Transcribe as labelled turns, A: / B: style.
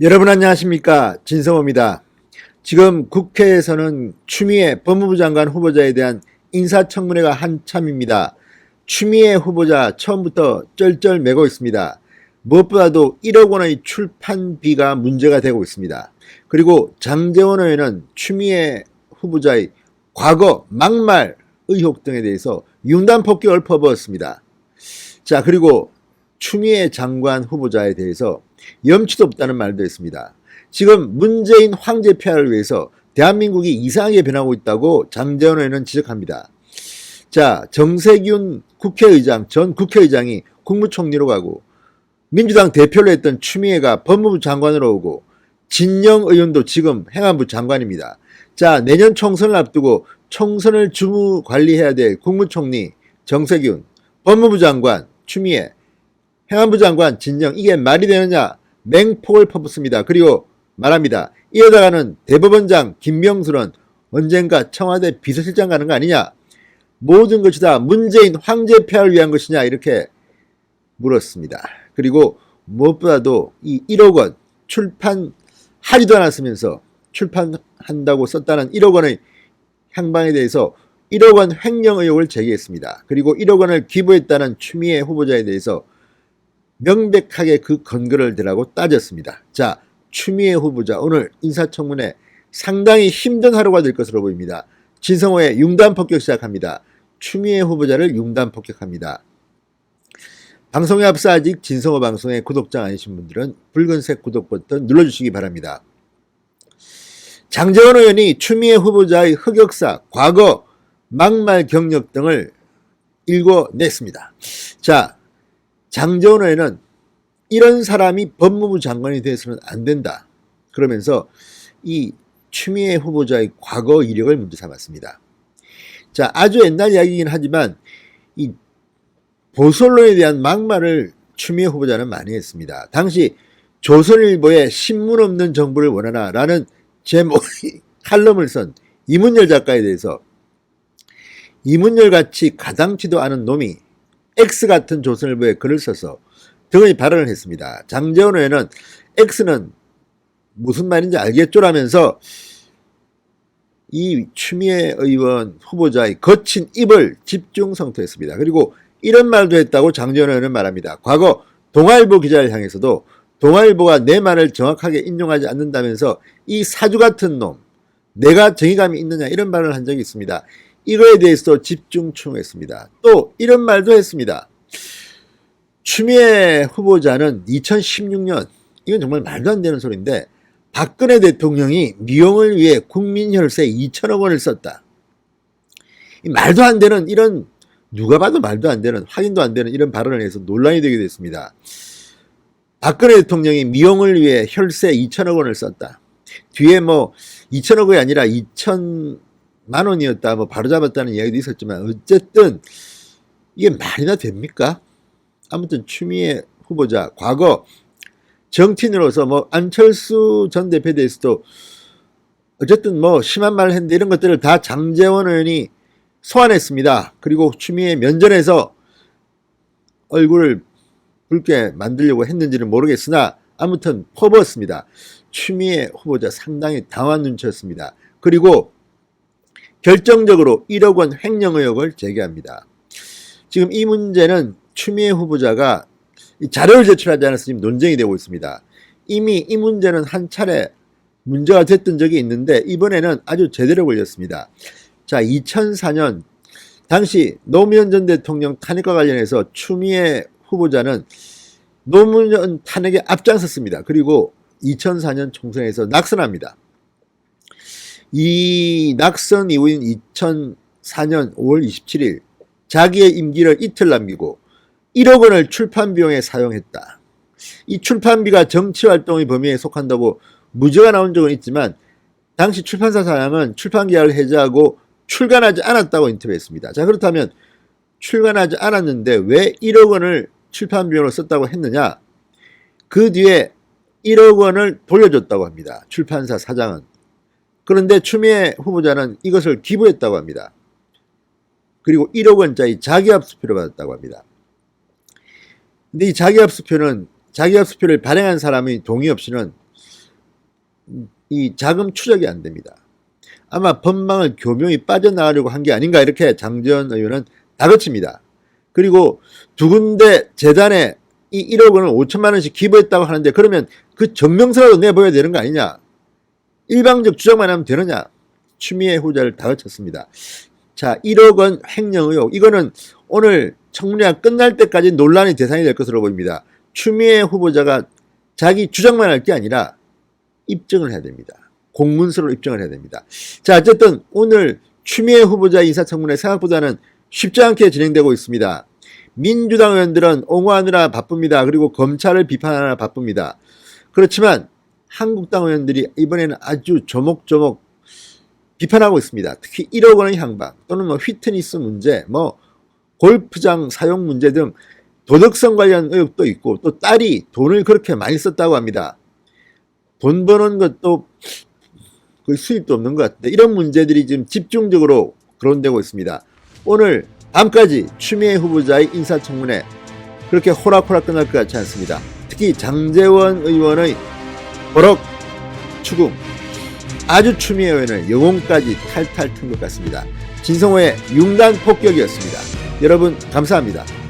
A: 여러분 안녕하십니까, 진성호입니다. 지금 국회에서는 추미애 법무부 장관 후보자에 대한 인사청문회가 한참입니다. 추미애 후보자 처음부터 쩔쩔매고 있습니다. 무엇보다도 1억 원의 출판비가 문제가 되고 있습니다. 그리고 장제원 의원은 추미애 후보자의 과거 막말 의혹 등에 대해서 융단 폭격을 퍼부었습니다. 자, 그리고 추미애 장관 후보자에 대해서 염치도 없다는 말도 했습니다. 지금 문재인 황제 폐하를 위해서 대한민국이 이상하게 변하고 있다고 장제원 의원은 지적합니다. 자, 정세균 국회의장, 전 국회의장이 국무총리로 가고 민주당 대표로 했던 추미애가 법무부 장관으로 오고 진영 의원도 지금 행안부 장관입니다. 자, 내년 총선을 앞두고 총선을 주무 관리해야 될 국무총리 정세균, 법무부 장관 추미애, 행안부 장관 진영, 이게 말이 되느냐 맹폭을 퍼붓습니다. 그리고 말합니다. 이러다가는 대법원장 김명수는 언젠가 청와대 비서실장 가는 거 아니냐, 모든 것이 다 문재인 황제 폐하를 위한 것이냐, 이렇게 물었습니다. 그리고 무엇보다도 이 1억 원 출판하지도 않았으면서 출판한다고 썼다는 1억 원의 향방에 대해서 1억 원 횡령 의혹을 제기했습니다. 그리고 1억 원을 기부했다는 추미애 후보자에 대해서 명백하게 그 근거를 대라고 따졌습니다. 자, 추미애 후보자 오늘 인사청문회 상당히 힘든 하루가 될 것으로 보입니다. 진성호의 융단 폭격 시작합니다. 추미애 후보자를 융단 폭격합니다. 방송에 앞서 아직 진성호 방송의 구독자 아니신 분들은 붉은색 구독 버튼 눌러주시기 바랍니다. 장제원 의원이 추미애 후보자의 흑역사, 과거, 막말 경력 등을 읽어냈습니다. 자, 장제원 의원은 이런 사람이 법무부 장관이 돼서는 안 된다, 그러면서 이 추미애 후보자의 과거 이력을 문제 삼았습니다. 자, 아주 옛날 이야기이긴 하지만 이 보수언론에 대한 막말을 추미애 후보자는 많이 했습니다. 당시 조선일보에 신문 없는 정부를 원하나 라는 제목의 칼럼을 쓴 이문열 작가에 대해서 이문열같이 가당치도 않은 놈이 X같은 조선일보에 글을 써서 등의 발언을 했습니다. 장제원 의원은 X는 무슨 말인지 알겠죠라면서 이 추미애 의원 후보자의 거친 입을 집중 성토했습니다. 그리고 이런 말도 했다고 장제원 의원은 말합니다. 과거 동아일보 기자를 향해서도 동아일보가 내 말을 정확하게 인용하지 않는다면서 이 사주 같은 놈, 내가 정의감이 있느냐, 이런 말을 한 적이 있습니다. 이거에 대해서도 집중 추궁했습니다. 또 이런 말도 했습니다. 추미애 후보자는 2016년, 이건 정말 말도 안 되는 소리인데, 박근혜 대통령이 미용을 위해 국민 혈세 2천억 원을 썼다. 말도 안 되는, 이런 누가 봐도 말도 안 되는, 확인도 안 되는 이런 발언을 해서 논란이 되게 됐습니다. 박근혜 대통령이 미용을 위해 혈세 2천억 원을 썼다. 뒤에 뭐 2천억이 아니라 2천만 원이었다, 뭐 바로잡았다는 이야기도 있었지만 어쨌든 이게 말이나 됩니까? 아무튼 추미애 후보자 과거 정치인으로서 뭐 안철수 전 대표에 대해서도 어쨌든 뭐 심한 말을 했는데 이런 것들을 다 장제원 의원이 소환했습니다. 그리고 추미애 면전에서 얼굴을 붉게 만들려고 했는지는 모르겠으나 아무튼 퍼부었습니다. 추미애 후보자 상당히 당황한 눈치였습니다. 그리고 결정적으로 1억 원 횡령 의혹을 제기합니다. 지금 이 문제는 추미애 후보자가 자료를 제출하지 않아서 지금 논쟁이 되고 있습니다. 이미 이 문제는 한 차례 문제가 됐던 적이 있는데 이번에는 아주 제대로 걸렸습니다. 자, 2004년 당시 노무현 전 대통령 탄핵과 관련해서 추미애 후보자는 노무현 탄핵에 앞장섰습니다. 그리고 2004년 총선에서 낙선합니다. 이 낙선 이후인 2004년 5월 27일 자기의 임기를 이틀 남기고 1억 원을 출판 비용에 사용했다. 이 출판비가 정치활동의 범위에 속한다고 무죄가 나온 적은 있지만 당시 출판사 사장은 출판계약을 해지하고 출간하지 않았다고 인터뷰했습니다. 자, 그렇다면 출간하지 않았는데 왜 1억 원을 출판 비용으로 썼다고 했느냐? 그 뒤에 1억 원을 돌려줬다고 합니다. 출판사 사장은. 그런데 추미애 후보자는 이것을 기부했다고 합니다. 그리고 1억 원짜리 자기합수표를 받았다고 합니다. 근데 이 자기합수표를 발행한 사람의 동의 없이는 이 자금 추적이 안 됩니다. 아마 법망을 교묘히 빠져나가려고 한 게 아닌가 이렇게 장재원 의원은 다그칩니다. 그리고 두 군데 재단에 이 1억 원을 5천만 원씩 기부했다고 하는데 그러면 그 증명서라도 내보여야 되는 거 아니냐. 일방적 주장만 하면 되느냐. 추미애 후보자를 다그쳤습니다. 자, 1억 원 횡령 의혹. 이거는 오늘 청문회가 끝날 때까지 논란의 대상이 될 것으로 보입니다. 추미애 후보자가 자기 주장만 할 게 아니라 입증을 해야 됩니다. 공문서로 입증을 해야 됩니다. 자, 어쨌든 오늘 추미애 후보자 인사청문회 생각보다는 쉽지 않게 진행되고 있습니다. 민주당 의원들은 옹호하느라 바쁩니다. 그리고 검찰을 비판하느라 바쁩니다. 그렇지만 한국당 의원들이 이번에는 아주 조목조목 비판하고 있습니다. 특히 1억 원의 향방 또는 뭐 휘트니스 문제, 뭐 골프장 사용 문제 등 도덕성 관련 의혹도 있고 또 딸이 돈을 그렇게 많이 썼다고 합니다. 돈 버는 것도 거의 수입도 없는 것 같은데 이런 문제들이 지금 집중적으로 거론되고 있습니다. 오늘 밤까지 추미애 후보자의 인사청문회 그렇게 호락호락 끝날 것 같지 않습니다. 특히 장재원 의원의 버럭 추궁 아주 추미애 의원을 영혼까지 탈탈 튼 것 같습니다. 진성호의 융단 폭격이었습니다. 여러분 감사합니다.